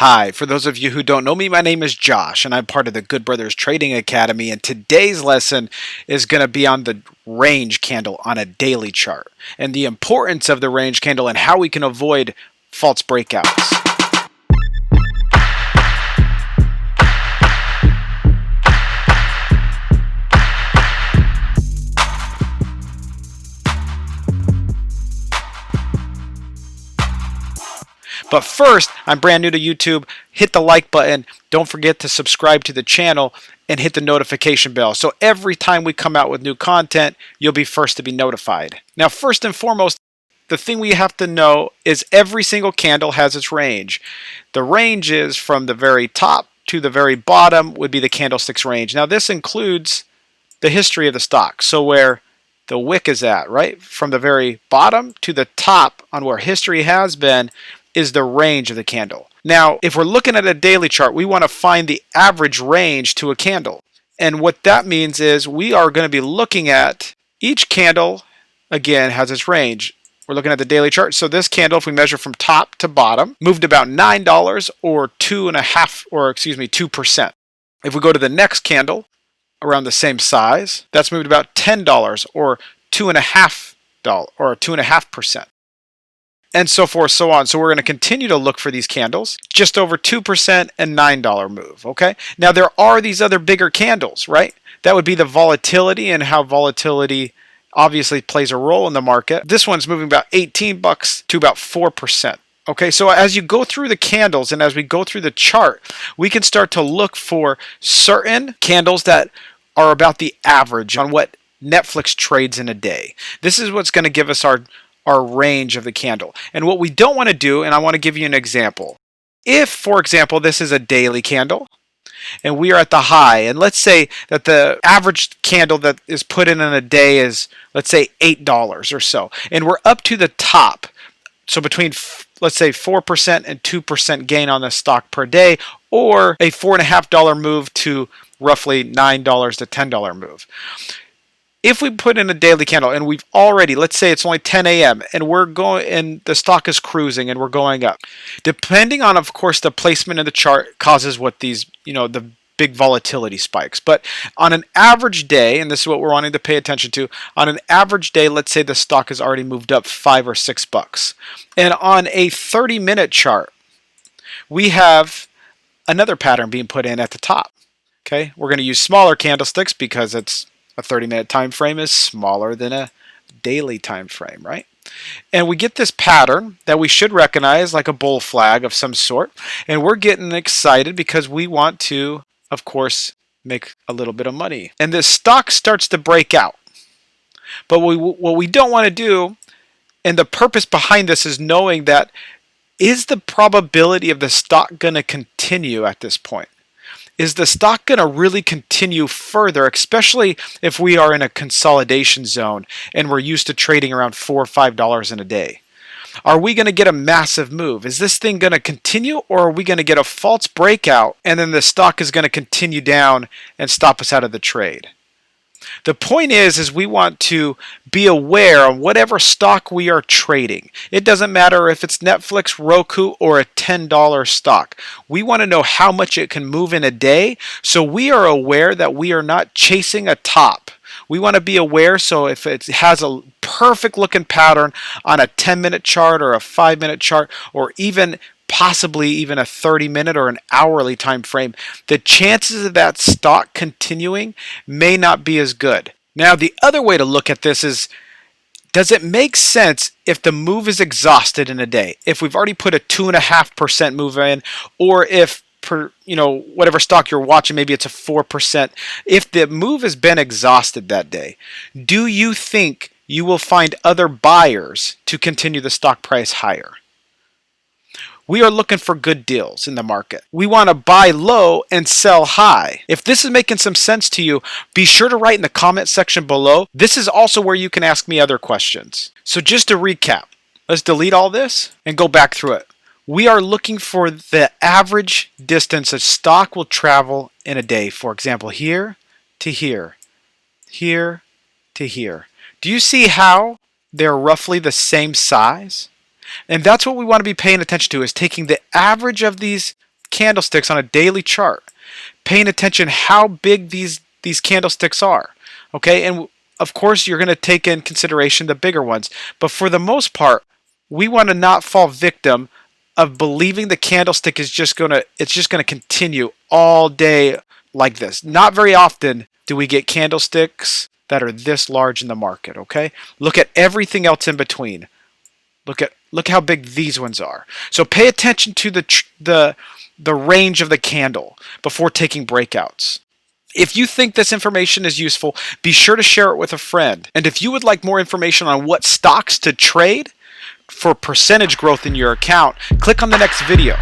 Hi, for those of you who don't know me, my name is Josh and I'm part of the Good Brothers Trading Academy, and today's lesson is going to be on the range candle on a daily chart and the importance of the range candle and how we can avoid false breakouts. But first, I'm brand new to YouTube. Hit the like button. Don't forget to subscribe to the channel and hit the notification bell. So every time we come out with new content, you'll be first to be notified. Now, first and foremost, the thing we have to know is every single candle has its range. The range is from the very top to the very bottom would be the candlestick's range. Now, this includes the history of the stock. So where the wick is at, right? From the very bottom to the top on where history has been is the range of the candle. Now, if we're looking at a daily chart, we want to find the average range to a candle. And what that means is we are going to be looking at each candle, again, has its range. We're looking at the daily chart. So this candle, if we measure from top to bottom, moved about $9 or 2%. If we go to the next candle, around the same size, that's moved about $10 or 2.5%. And so forth, so on. So we're going to continue to look for these candles, just over 2% and $9 move, okay? Now there are these other bigger candles, right? That would be the volatility and how volatility obviously plays a role in the market. This one's moving about $18 to about 4%. Okay, so as you go through the candles and as we go through the chart, we can start to look for certain candles that are about the average on what Netflix trades in a day. This is what's going to give us our range of the candle. And what we don't want to do, and I want to give you an example. If, for example, this is a daily candle and we are at the high, and let's say that the average candle that is put in a day is, let's say, $8 or so, and we're up to the top, so between, let's say, 4% and 2% gain on the stock per day, or a $4.50 move to roughly $9 to $10 move. If we put in a daily candle and we've already, let's say it's only 10 a.m. and we're going, and the stock is cruising and we're going up, depending on, of course, the placement in the chart causes what these, the big volatility spikes. But on an average day, and this is what we're wanting to pay attention to, on an average day, let's say the stock has already moved up $5 or $6. And on a 30-minute chart, we have another pattern being put in at the top. Okay, we're going to use smaller candlesticks because it's a 30-minute time frame is smaller than a daily time frame, right? And we get this pattern that we should recognize like a bull flag of some sort, and we're getting excited because we want to, of course, make a little bit of money. And this stock starts to break out. But what we don't want to do, and the purpose behind this is knowing that, is the probability of the stock going to continue at this point? Is the stock going to really continue further, especially if we are in a consolidation zone and we're used to trading around $4 or $5 in a day? Are we going to get a massive move? Is this thing going to continue, or are we going to get a false breakout and then the stock is going to continue down and stop us out of the trade? The point is we want to be aware of whatever stock we are trading. It doesn't matter if it's Netflix, Roku, or a $10 stock. We want to know how much it can move in a day, so we are aware that we are not chasing a top. We want to be aware, so if it has a perfect looking pattern on a 10-minute chart or a 5-minute chart, or even possibly even a 30-minute or an hourly time frame, the chances of that stock continuing may not be as good. Now, the other way to look at this is, does it make sense if the move is exhausted in a day? If we've already put a 2.5% move in, or if whatever stock you're watching, maybe it's a 4%. If the move has been exhausted that day, do you think you will find other buyers to continue the stock price higher? We are looking for good deals in the market. We want to buy low and sell high. If this is making some sense to you, be sure to write in the comment section below. This is also where you can ask me other questions. So just to recap, let's delete all this and go back through it. We are looking for the average distance a stock will travel in a day. For example, here to here, here to here. Do you see how they're roughly the same size? And that's what we want to be paying attention to, is taking the average of these candlesticks on a daily chart, paying attention how big these candlesticks are. Okay, and of course you're going to take in consideration the bigger ones, but for the most part, we want to not fall victim of believing the candlestick is just going to continue all day like this. Not very often do we get candlesticks that are this large in the market, okay? Look at everything else in between. Look how big these ones are. So pay attention to the range of the candle before taking breakouts. If you think this information is useful, be sure to share it with a friend. And if you would like more information on what stocks to trade for percentage growth in your account, click on the next video.